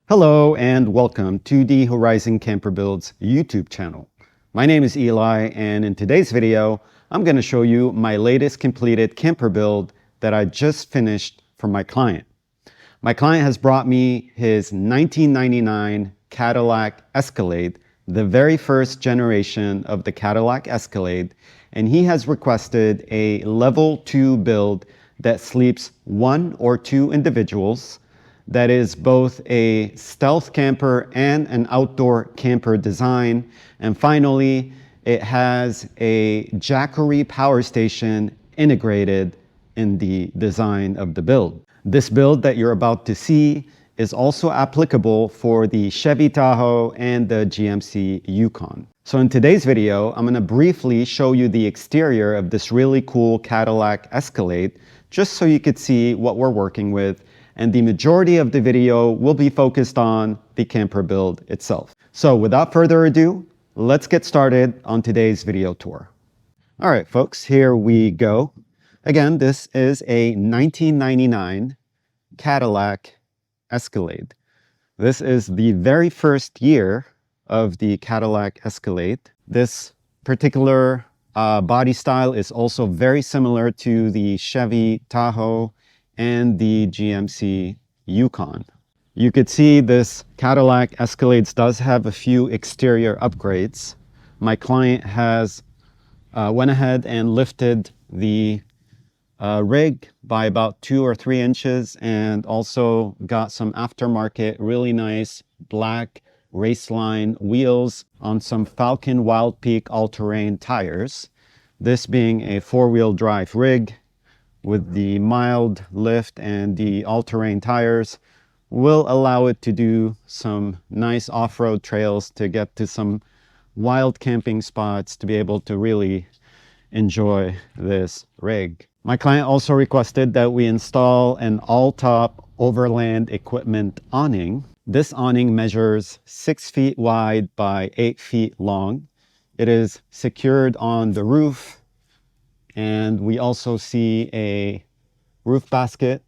Hello and welcome to the Horizon Camper Builds YouTube channel. My name is Eli, and in today's video, I'm going to show you my latest completed camper build that I just finished for my client. My client has brought me his 1999 Cadillac Escalade, the very first generation of the Cadillac Escalade, and he has requested a level 2 build that sleeps 1 or 2 individuals, that is both a stealth camper and an outdoor camper design. And finally, it has a Jackery power station integrated in the design of the build. This build that you're about to see is also applicable for the Chevy Tahoe and the GMC Yukon. So in today's video, I'm going to briefly show you the exterior of this really cool Cadillac Escalade, just so you could see what we're working with. And the majority of the video will be focused on the camper build itself. So without further ado, let's get started on today's video tour. All right, folks, here we go. Again, this is a 1999 Cadillac Escalade. This is the very first year of the Cadillac Escalade. This particular body style is also very similar to the Chevy Tahoe and the GMC Yukon. You could see this Cadillac Escalade does have a few exterior upgrades. My client has went ahead and lifted the rig by about 2 or 3 inches, and also got some aftermarket really nice black Raceline wheels on some Falcon Wild Peak all-terrain tires. This being a 4-wheel drive rig with the mild lift, and the all-terrain tires will allow it to do some nice off-road trails to get to some wild camping spots to be able to really enjoy this rig. My client also requested that we install an all-top overland equipment awning. This awning measures 6 feet wide by 8 feet long. It is secured on the roof, and we also see a roof basket.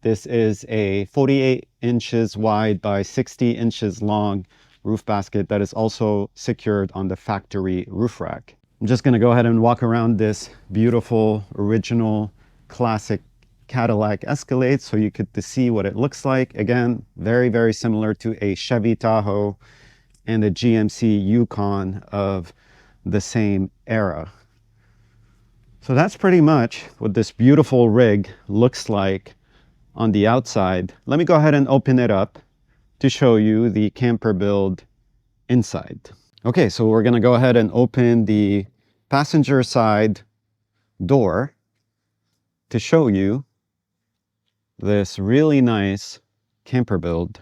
This is a 48 inches wide by 60 inches long roof basket that is also secured on the factory roof rack. I'm just going to go ahead and walk around this beautiful, original, classic Cadillac Escalade so you could see what it looks like. Again, very, very similar to a Chevy Tahoe and a GMC Yukon of the same era. So that's pretty much what this beautiful rig looks like on the outside. Let me go ahead and open it up to show you the camper build inside. Okay, so we're going to go ahead and open the passenger side door to show you this really nice camper build.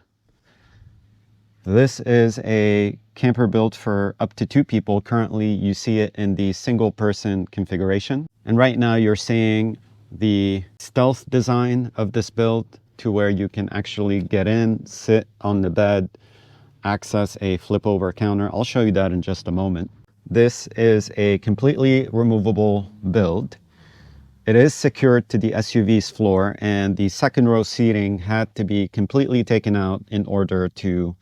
This is a camper built for up to 2 people. Currently, you see it in the single person configuration. And right now you're seeing the stealth design of this build, to where you can actually get in, sit on the bed, access a flip over counter. I'll show you that in just a moment. This is a completely removable build. It is secured to the SUV's floor, and the second row seating had to be completely taken out in order to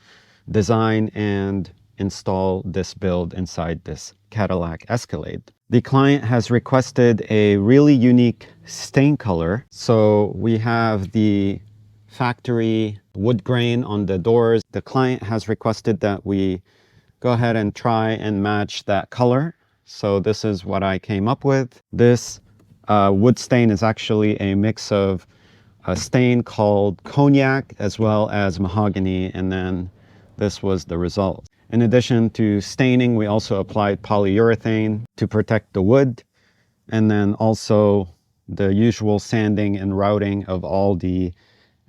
design and install this build inside this Cadillac Escalade. The client has requested a really unique stain color. So we have the factory wood grain on the doors. The client has requested that we go ahead and try and match that color. So this is what I came up with. This wood stain is actually a mix of a stain called Cognac as well as mahogany, and then this was the result. In addition to staining, we also applied polyurethane to protect the wood, and then also the usual sanding and routing of all the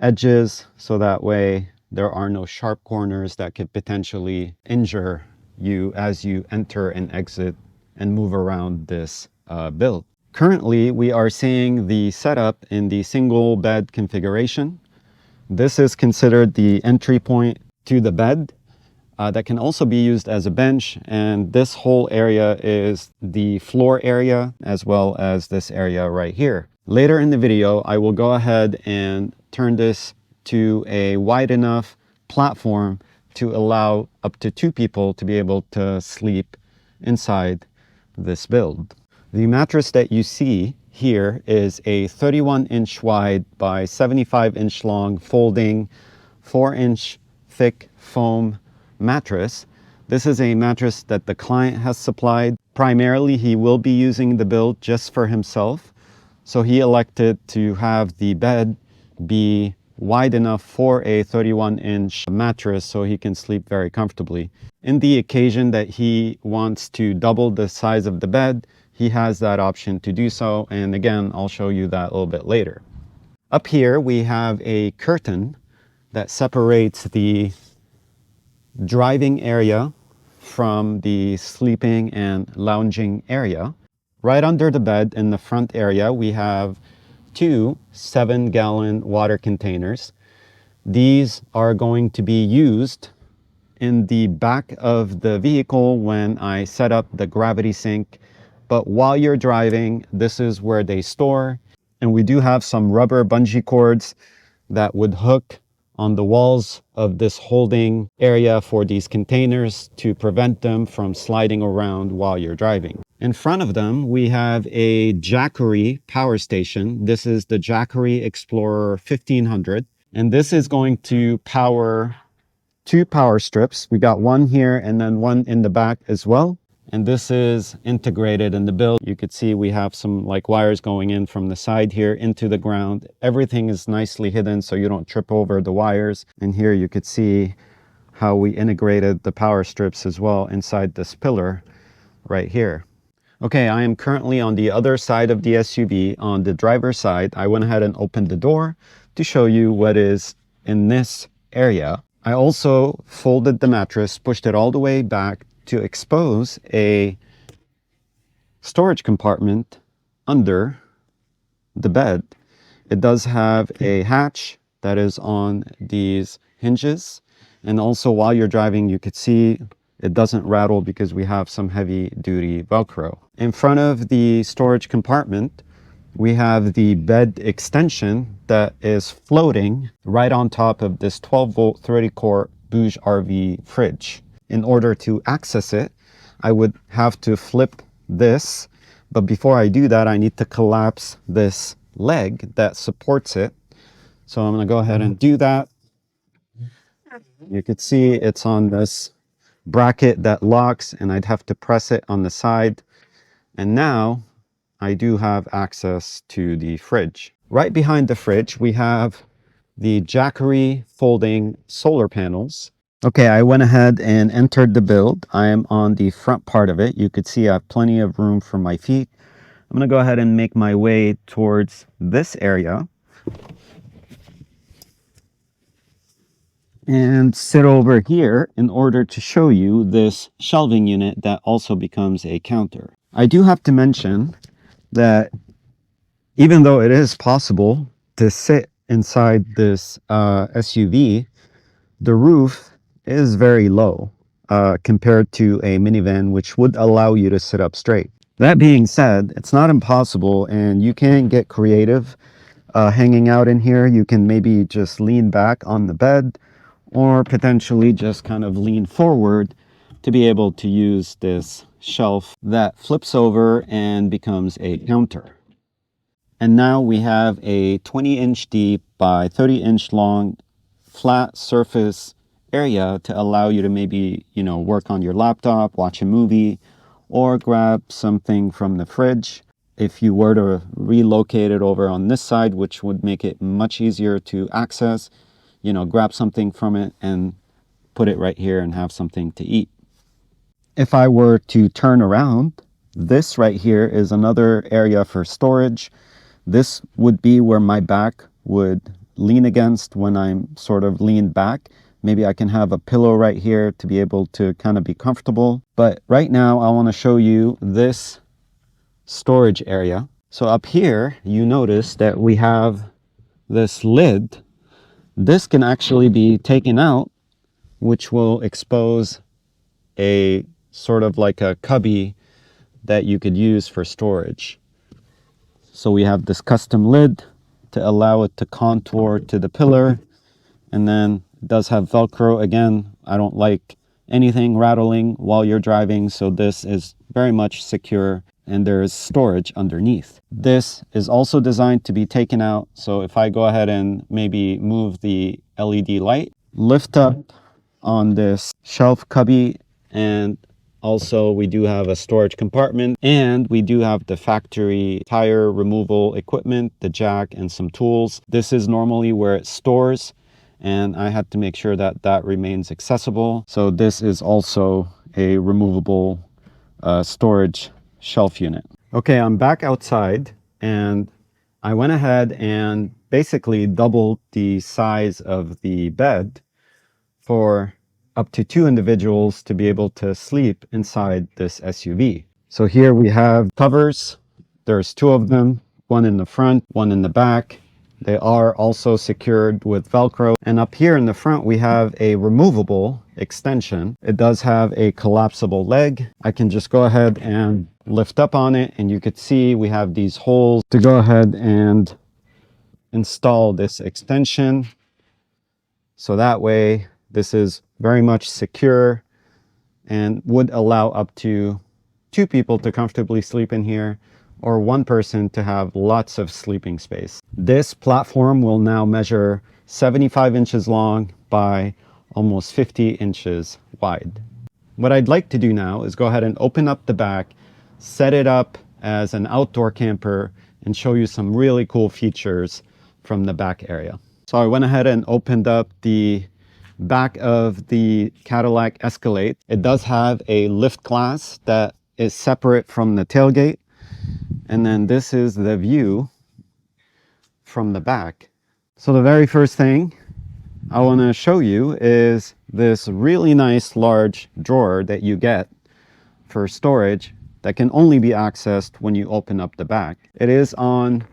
edges, so that way there are no sharp corners that could potentially injure you as you enter and exit and move around this build. Currently, we are seeing the setup in the single bed configuration. This is considered the entry point to the bed. That can also be used as a bench, and this whole area is the floor area as well as this area right here. Later in the video, I will go ahead and turn this to a wide enough platform to allow up to 2 people to be able to sleep inside this build. The mattress that you see here is a 31-inch wide by 75-inch long folding 4-inch thick foam mattress. This is a mattress that the client has supplied. Primarily, he will be using the build just for himself. So he elected to have the bed be wide enough for a 31-inch mattress so he can sleep very comfortably. In the occasion that he wants to double the size of the bed, he has that option to do so. And again, I'll show you that a little bit later. Up here, we have a curtain that separates the driving area from the sleeping and lounging area. Right under the bed in the front area, we have 2 7-gallon water containers. These are going to be used in the back of the vehicle when I set up the gravity sink. But while you're driving, this is where they store. And we do have some rubber bungee cords that would hook on the walls of this holding area for these containers to prevent them from sliding around while you're driving. In front of them, we have a Jackery power station. This is the Jackery Explorer 1500. And this is going to power 2 power strips. We got one here and then one in the back as well. And this is integrated in the build. You could see we have some like wires going in from the side here into the ground. Everything is nicely hidden so you don't trip over the wires. And here you could see how we integrated the power strips as well inside this pillar right here. Okay, I am currently on the other side of the SUV. On the driver's side, I went ahead and opened the door to show you what is in this area. I also folded the mattress, pushed it all the way back to expose a storage compartment under the bed. It does have a hatch that is on these hinges. And also while you're driving, you could see it doesn't rattle because we have some heavy duty Velcro. In front of the storage compartment, we have the bed extension that is floating right on top of this 12-volt 30-quart Bouge RV fridge. In order to access it, I would have to flip this. But before I do that, I need to collapse this leg that supports it. So I'm going to go ahead and do that. You could see it's on this bracket that locks, and I'd have to press it on the side. And now I do have access to the fridge. Right behind the fridge, we have the Jackery folding solar panels. Okay, I went ahead and entered the build. I am on the front part of it. You could see I have plenty of room for my feet. I'm going to go ahead and make my way towards this area and sit over here in order to show you this shelving unit that also becomes a counter. I do have to mention that even though it is possible to sit inside this SUV, the roof is very low compared to a minivan, which would allow you to sit up straight. That being said, it's not impossible and you can get creative hanging out in here. You can maybe just lean back on the bed or potentially just kind of lean forward to be able to use this shelf that flips over and becomes a counter. And now we have a 20-inch deep by 30-inch long flat surface area to allow you to maybe, work on your laptop, watch a movie, or grab something from the fridge. If you were to relocate it over on this side, which would make it much easier to access, grab something from it and put it right here and have something to eat. If I were to turn around, this right here is another area for storage. This would be where my back would lean against when I'm sort of leaned back. Maybe I can have a pillow right here to be able to kind of be comfortable. But right now I want to show you this storage area. So up here, you notice that we have this lid. This can actually be taken out, which will expose a sort of like a cubby that you could use for storage. So we have this custom lid to allow it to contour to the pillar. And then It does have Velcro. Again, I don't like anything rattling while you're driving, so this is very much secure, and there's storage underneath. This is also designed to be taken out, so if I go ahead and maybe move the LED light, lift up on this shelf cubby, and also we do have a storage compartment, and we do have the factory tire removal equipment, the jack, and some tools. This is normally where it stores, and I had to make sure that that remains accessible. So this is also a removable storage shelf unit. Okay, I'm back outside, and I went ahead and basically doubled the size of the bed for up to 2 individuals to be able to sleep inside this SUV. So here we have covers. There's 2 of them, one in the front, one in the back. They are also secured with Velcro. And up here in the front, we have a removable extension. It does have a collapsible leg. I can just go ahead and lift up on it, and you could see we have these holes to go ahead and install this extension. So that way, this is very much secure and would allow up to 2 people to comfortably sleep in here, or 1 person to have lots of sleeping space. This platform will now measure 75 inches long by almost 50 inches wide. What I'd like to do now is go ahead and open up the back, set it up as an outdoor camper, and show you some really cool features from the back area. So I went ahead and opened up the back of the Cadillac Escalade. It does have a lift glass that is separate from the tailgate. And then this is the view from the back. So the very first thing I want to show you is this really nice large drawer that you get for storage that can only be accessed when you open up the back. It is on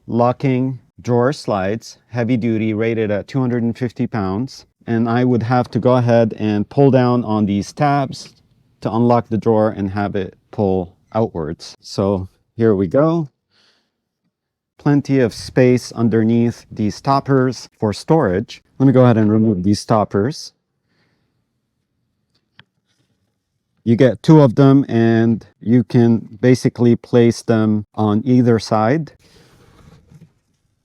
locking drawer slides, heavy duty, rated at 250 pounds. And I would have to go ahead and pull down on these tabs to unlock the drawer and have it pull outwards. So here we go. Plenty of space underneath these toppers for storage. Let me go ahead and remove these toppers. You get 2 of them, and you can basically place them on either side.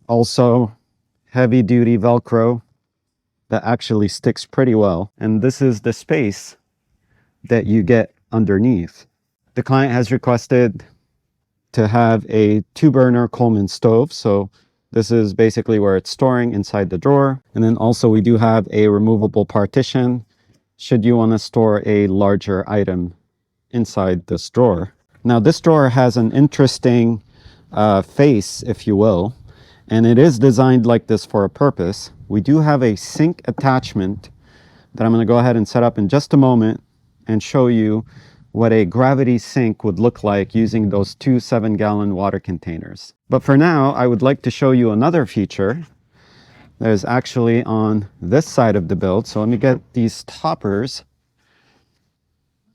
Also, heavy duty Velcro that actually sticks pretty well. And this is the space that you get underneath. The client has requested to have a 2-burner Coleman stove. So this is basically where it's storing inside the drawer. And then also we do have a removable partition should you want to store a larger item inside this drawer. Now this drawer has an interesting face, if you will, and it is designed like this for a purpose. We do have a sink attachment that I'm going to go ahead and set up in just a moment and show you what a gravity sink would look like using those 2 7-gallon water containers. But for now, I would like to show you another feature that is actually on this side of the build. So let me get these toppers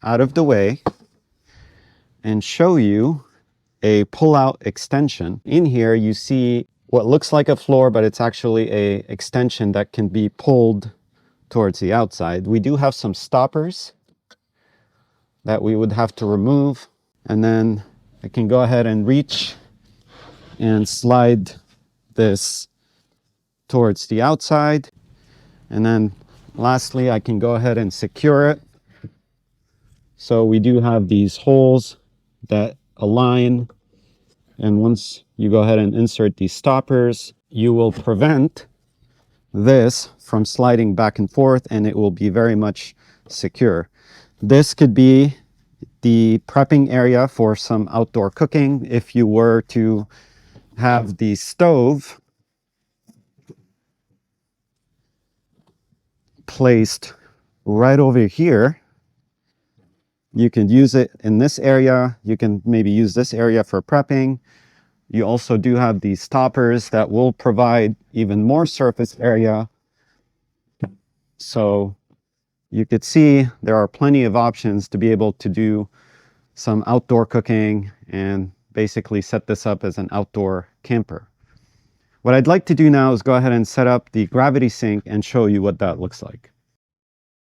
out of the way and show you a pull-out extension. In here, you see what looks like a floor, but it's actually an extension that can be pulled towards the outside. We do have some stoppers that we would have to remove, and then I can go ahead and reach and slide this towards the outside, and then lastly I can go ahead and secure it. So we do have these holes that align, and once you go ahead and insert these stoppers, you will prevent this from sliding back and forth, and it will be very much secure. This could be the prepping area for some outdoor cooking. If you were to have the stove placed right over here, you can use it in this area. You can maybe use this area for prepping. You also do have these toppers that will provide even more surface area. So you could see there are plenty of options to be able to do some outdoor cooking and basically set this up as an outdoor camper. What I'd like to do now is go ahead and set up the gravity sink and show you what that looks like.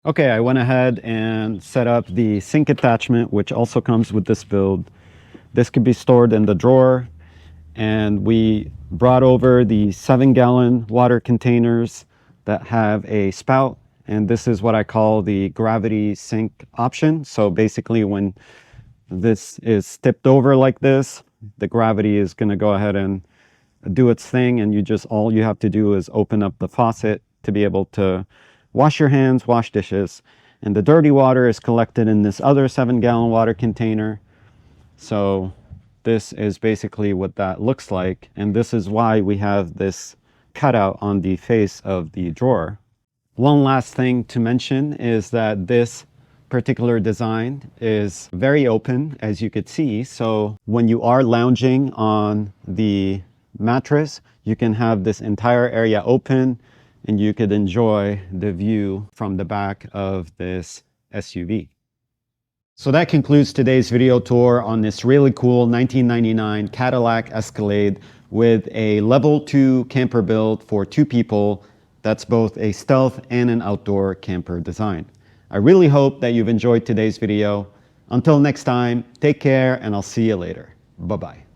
Okay, I went ahead and set up the sink attachment, which also comes with this build. This could be stored in the drawer, and we brought over the 7-gallon water containers that have a spout, and this is what I call the gravity sink option. So basically when this is tipped over like this, the gravity is going to go ahead and do its thing, and all you have to do is open up the faucet to be able to wash your hands, wash dishes, and the dirty water is collected in this other 7-gallon water container. So this is basically what that looks like, and this is why we have this cutout on the face of the drawer. One last thing to mention is that this particular design is very open, as you could see. So when you are lounging on the mattress, you can have this entire area open, and you could enjoy the view from the back of this SUV. So that concludes today's video tour on this really cool 1999 Cadillac Escalade with a level 2 camper build for 2 people. That's both a stealth and an outdoor camper design. I really hope that you've enjoyed today's video. Until next time, take care, and I'll see you later. Bye-bye.